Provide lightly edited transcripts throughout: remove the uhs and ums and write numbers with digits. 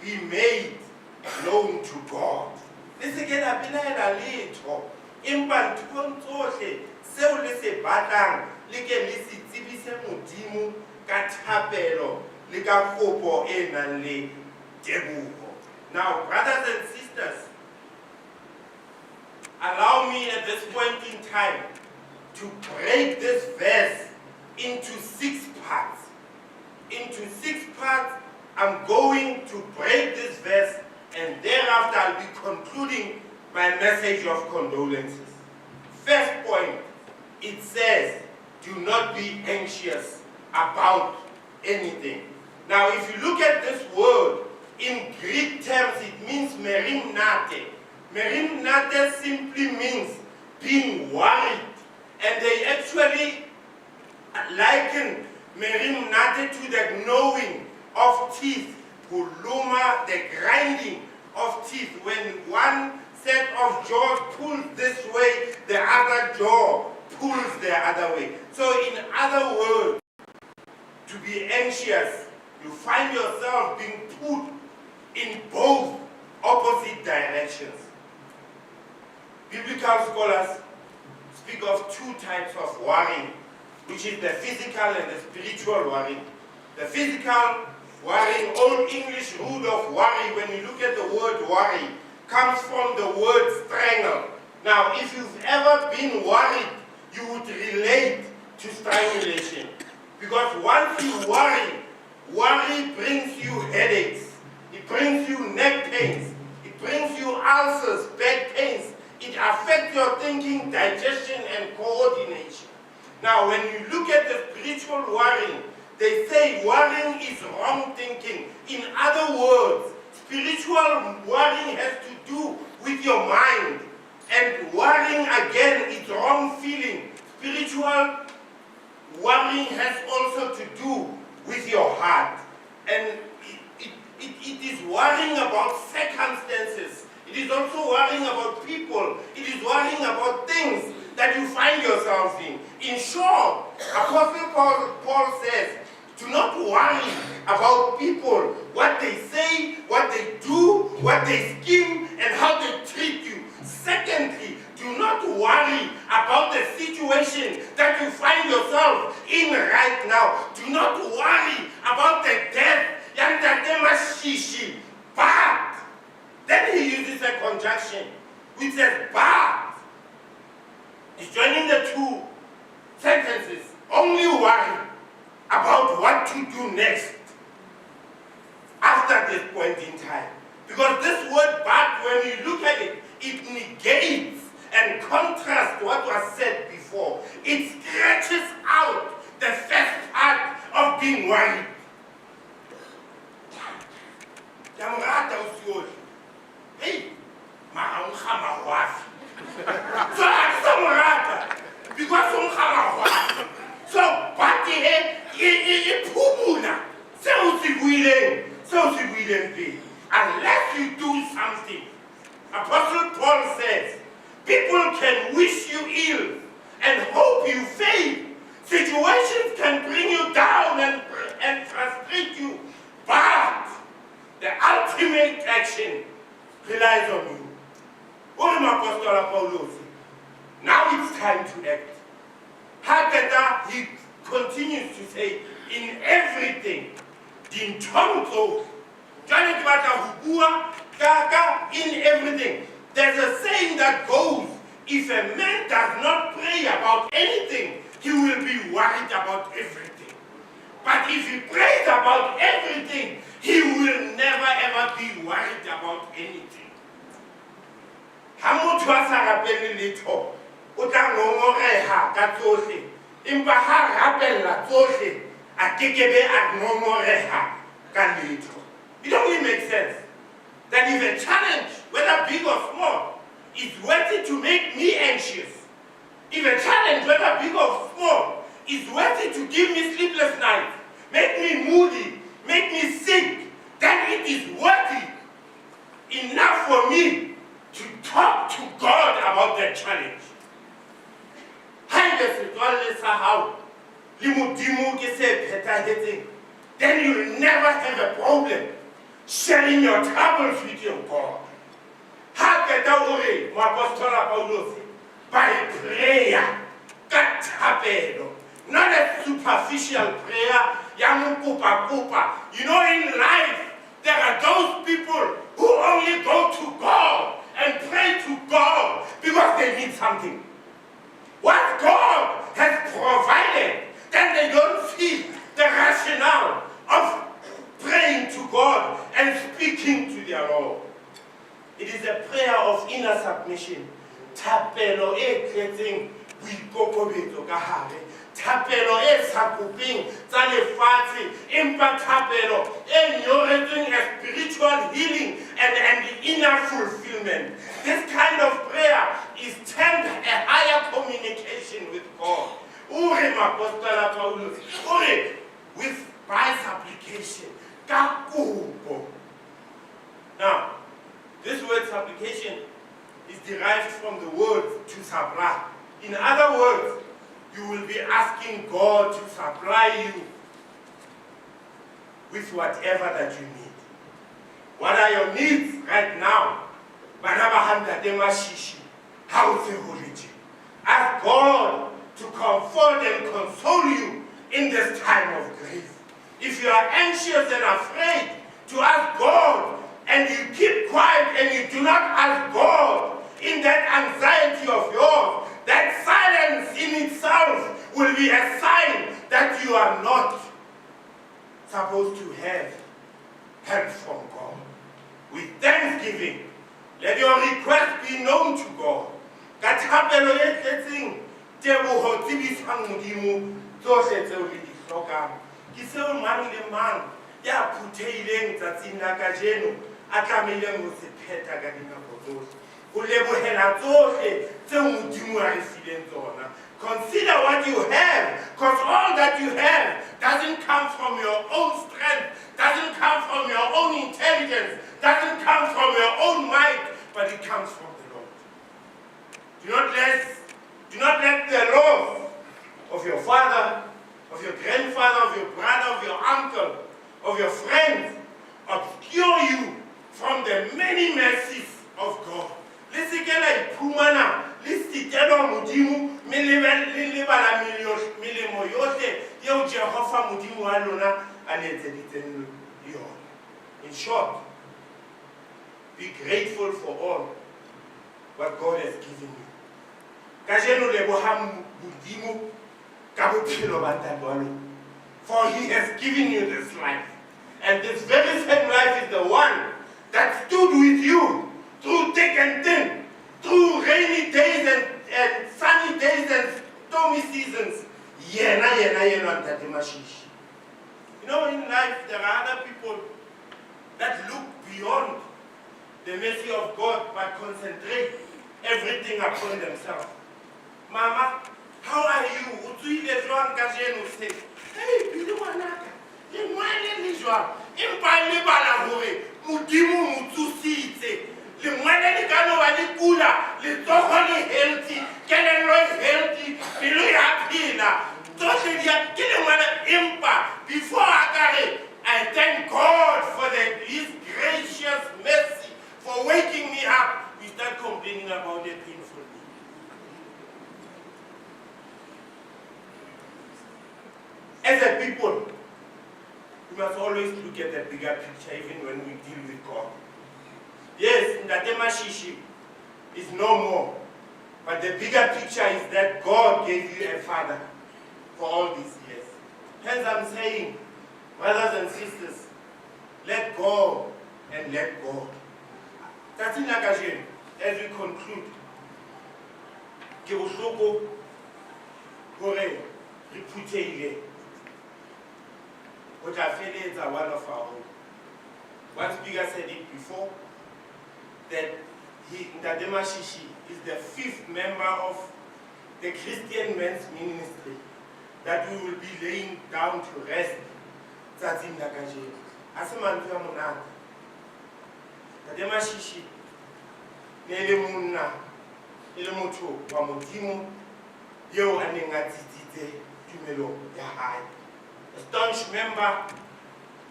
be made known to God. Le se ke la belaela letho, empa nthong tsohle seo le se batlang le ke le se tsebise Modimo ka thapelo le ka kopo e nang le teboho. Now, brothers and sisters, allow me at this point in time to break this verse into 6 parts. Into 6 parts, I'm going to break this verse, and thereafter I'll be concluding my message of condolences. First point, it says, do not be anxious about anything. Now, if you look at this word, in Greek terms, it means merimnate. Merimnate simply means being worried. And they actually liken merimnate to the gnawing of teeth, huluma, the grinding of teeth. When one set of jaws pulls this way, the other jaw pulls the other way. So in other words, to be anxious, you find yourself being put in both opposite directions. Biblical scholars speak of 2 types of worrying, which is the physical and the spiritual worrying. The physical worrying, Old English root of worry, when you look at the word worry, comes from the word strangle. Now, if you've ever been worried, you would relate to strangulation. Because once you worry brings you headaches, it brings you neck pains, it brings you ulcers, back pains, it affects your thinking, digestion, and coordination. Now, when you look at the spiritual worrying, they say worrying is wrong thinking. In other words, spiritual worrying has to do with your mind. And worrying, again, is wrong feeling. Spiritual worrying has also to do with your heart. And it is worrying about circumstances. It is also worrying about people. It is worrying about things that you find yourselves in. In short, Apostle Paul says, do not worry about people, what they say, what they do, what they scheme, and how they treat you. Secondly, do not worry about the situation that you find yourself in right now. Do not worry about the death. But then he uses a conjunction which says but. He's joining the 2 sentences. Only worry about what to do next after this point in time. Because this word but, when you look at it, it negates and contrasts what was said before. It stretches out the first part of being worried. Hey, so because so but unless you do something. Apostle Paul says, people can wish you ill and hope you fail. Situations can bring you down and frustrate you. But the ultimate action relies on you. Now it's time to act. Hakata, he continues to say, in everything, in everything. There's a saying that goes, if a man does not pray about anything, he will be worried about everything. But if he prays about everything, he will never ever be worried about anything. It only makes sense that if a challenge, whether big or small, is worth it to make me anxious, if a challenge, whether big or small, is worth it to give me sleepless nights, make me moody, make me sick, then it is worthy enough for me to talk to God about that challenge. Then you'll never have a problem. sharing your troubles with your God. Ha keta ore mo apostola Paulus by prayer, ka thapelo, not a superficial prayer, ya kupa. You know, in life there are those people who only go to God and pray to God because they need something. What God has provided, then they don't feel the rationale of praying to God and speaking to their Lord. It is a prayer of inner submission. Thapelo e tletseng boikokobetso ka hare. Thapelo e sa kopeng tsa lefatshe, empa thapelo e nyoretsweng a spiritual healing and inner fulfillment. This kind of prayer is termed a higher communication with God. Ure mapostola Paulus, ure with by supplication, ka kopo. Now, this word supplication is derived from the word to supply. In other words, you will be asking God to supply you with whatever that you need. What are your needs right now? Ask God to comfort and console you in this time of grief. If you are anxious and afraid to ask God, and you keep quiet and you do not ask God in that anxiety of yours, that silence in itself will be a sign that you are not supposed to have help from God. With thanksgiving, let your request be known to God. Ka thapelo e tletseng tebogo tsebisang Modimo tsohle tseo le di hlokang. Ke seo mang le mang ya phutheileng tsatsing la kajeno a tlameileng ho se phetha ka dinako tsohle. Ho lebohela tsohle tseo Modimo a re fileng tsona. Consider what you have, because all that you have doesn't come from your own strength, doesn't come from your own intelligence, doesn't come from your own might, but it comes from the Lord. Do not let the love of your father, of your grandfather, of your brother, of your uncle, of your friends obscure you from the many mercies of God. Listen, lisitelo Modimo milibala milimo yote yeo Jehova Modimo wa lona a le etseditseng yona. In short, be grateful for all what God has given you. Kajeno leboha Modimo ka bophelo ba ntate wa lona, for He has given you this life, and this very same life is the one that stood with you through thick and thin, through rainy days and sunny days and stormy seasons. Yena ntate Mashishi. You know, in life there are other people that look beyond the mercy of God but concentrate everything upon themselves. Mama, how are you? Utsuile jwang kajeno se? Hey, bile ngwanaka. Le ngwane le jwang? Empa le bala hore Modimo mo tsositse. Le ngwane le ka no ba le kula, le tsogo le healthy, kelello e healthy, pelo ya phela. Tsohle dia ke le ngwane empa before I thank God for His gracious mercy for waking me up. We start complaining about a painful day. As a people, we must always look at the bigger picture even when we deal with God. Yes, Ntate Mashishi is no more, but the bigger picture is that God gave you a father for all these years. Hence I'm saying, brothers and sisters, let go and let God. Tatsing la kajeno, as we conclude, ke bohloko hore re phutheile ho tla feletsa one of our own. One speaker said it before, that Ntate Mashishi is the 5th member of the Christian Men's Ministry that we will be laying down to rest tsatsing la kajeno. Ase mantswe a monate. Ntate Mashishi ne le monna e le motho wa Modimo yeo a neng a tsitsitse tumelo ya hae. A staunch member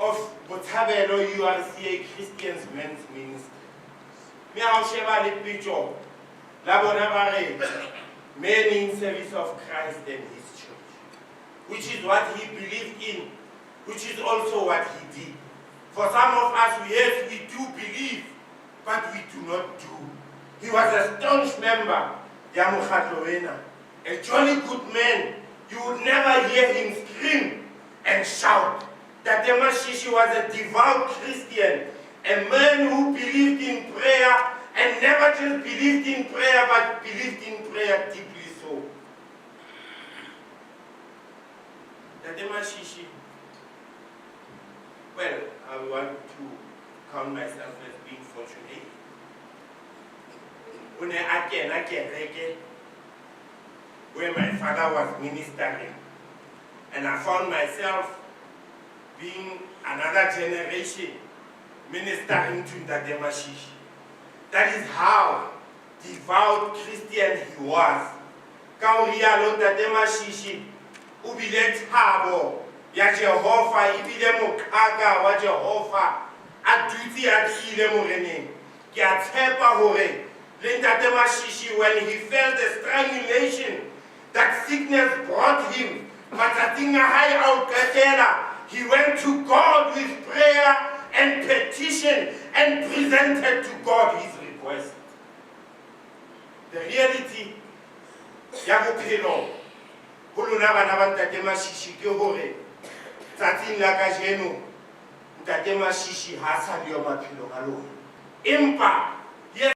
of Botshabelo URCA Christians Men's Ministry. Me ha o sheba le pitso la bona ba re men in service of Christ and his church, which is what he believed in, which is also what he did. For some of us, yes, we do believe, but we do not do. He was a staunch member, ya mokgatlo wena, a jolly good man. You would never hear him scream and shout. That Mashishi was a devout Christian, a man who believed in prayer, and never just believed in prayer, but believed in prayer deeply so. That Mashishi, well, I want to count myself as being fortunate. When I get where my father was ministering, and I found myself being another generation ministering to Ntate Mashishi. That is how devout Christian he was. Ka o rialo Ntate Mashishi o bile thabo ya Jehova, ibile mokhaka wa Jehova, a dutse a tlile moreneng. Ke a tshepa hore le Ntate Mashishi, when he felt the strangulation that sickness brought him, matsatsing a hae a o qetela, he went to God with prayer and petition and presented to God his request. The reality ya bophelo ho lona bana ba Ntate Mashishi ke hore tsatsing la kajeno Ntate Mashishi ha sa le maphelo a lona, empa yes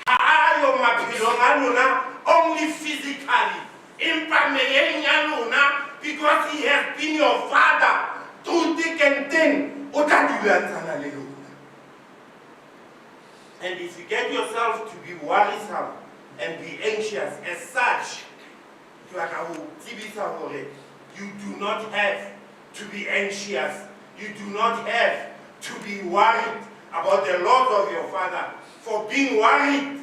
ha ayo maphelo a lona only physically, empa meleng ya lona, because he has been your father through thick and thin. And if you get yourself to be worrisome and be anxious as such, you do not have to be anxious. You do not have to be worried about the loss of your father. For being worried,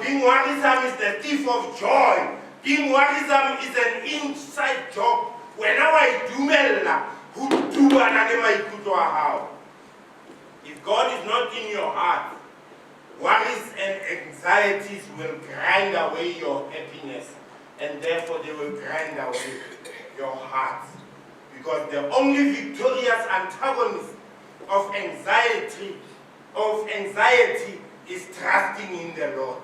being worrisome is the thief of joy. Being worrisome is an inside job. Whenever I dumella, who do how? If God is not in your heart, worries and anxieties will grind away your happiness, and therefore they will grind away your heart. Because the only victorious antagonist of anxiety is trusting in the Lord.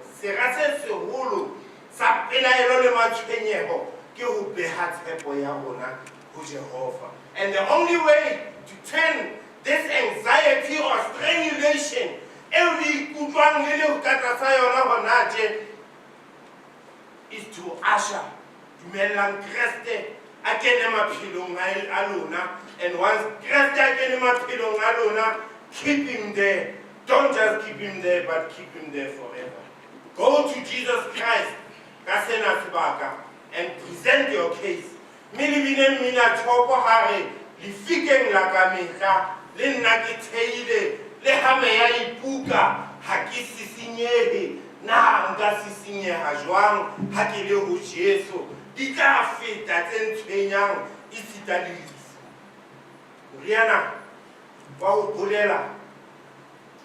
And the only way to turn this anxiety or strangulation is to usher and once keep him there. Don't just keep him there, but keep him there forever. Go to Jesus Christ and present your case. Na nka sisinyeha jwang ha ke le ho Jesu di tla feta tse ntshwenyang isita le lefu. Moriana wa ho bolela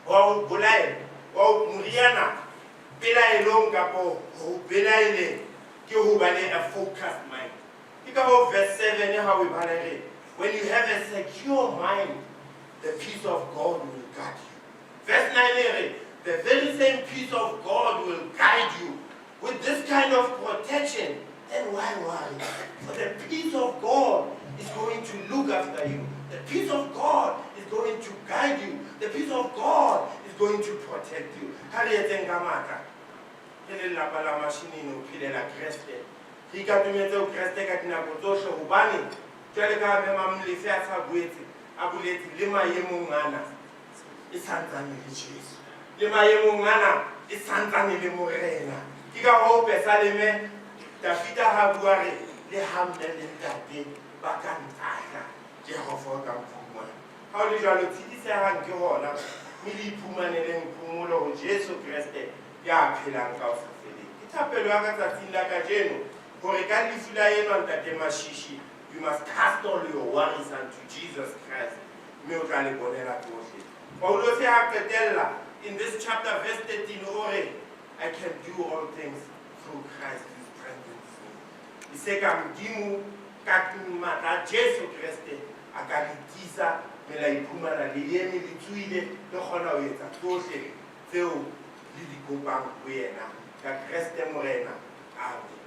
wa ho bolaela wa moriana pelaelong kapo ho belaele ke ho ba le a focused mind. Ke ka ho verse 7 ha we balele, when you have a secure mind, the peace of God will guard you. Verse 9, the very same peace of God will guide you with this kind of protection. Then why worry? For the peace of God is going to look after you. The peace of God is going to guide you. The peace of God is going to protect you. Le maemong ana e santsane le morena. Ke ka ho pesaleme Dafita ha bua re le hamne le ntate ba ka ntana Jehova ka mpuma. Ha o le jwalo tshedisehang ke hona mme le iphumaneleng phomolo ho Jesu Kriste ya phelang ka ho sa feleng. Ke thapelo ya ka tsatsing la kajeno hore ka lefu la eno Ntate Mashishi, you must cast all your worries unto Jesus Christ. mme o tla le bonela tsohle. Paulus a qetella in this chapter verse 13 ore, I can do all things through Christ who strengthens me. E se ka Modimo ka matla Jesu Kriste a ka le tisa me la iphumana le eme le tsuile le kgona ho etsa tsohle tseo le di kopang ho yena ka Kriste morena. Amen.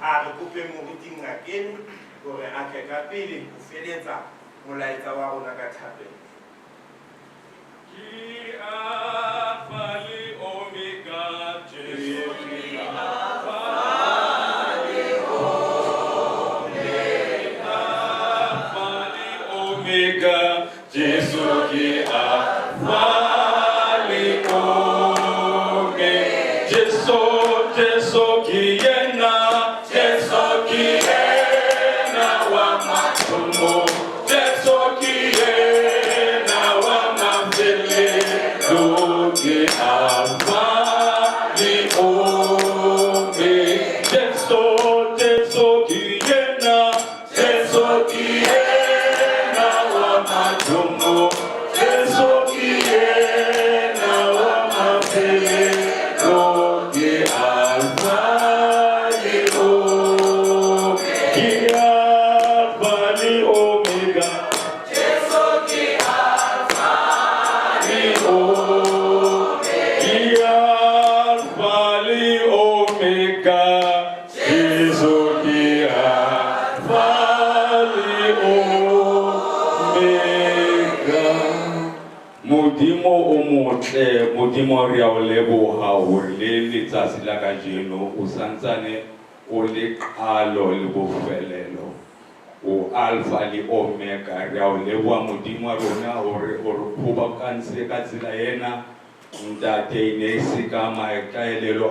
A re kope moruti Ngakeni hore a tle ka pele ho feletsa molaetsa wa rona ka thapelo. Ki Alpha le Omega, Jesu ki Alpha le Omega, Alpha le Omega, Jesu ki Alpha le Omega, Jesu ki yena, Jesu ki yena wa matumbo, Jesu ki yena wa mafele, Loki Alpha le Omega, Jesu ki yena, Jesu ki yena wa matumbo, Jesu ki yena wa mafele, Loki Alpha le Omega, Alpha le Omega, Jesu ki Alpha le Omega, Alpha le Omega, Jesu ki Alpha le Omega. Modimo o motle, Modimo re a o leboha hore le letsatsi la kajeno o santsane o le qalo le bofelelo, o Alpha le Omega. Re a o leboha Modimo wa rona hore o re phobakantse ka tsela ena ntate Inesi ka maikaelelo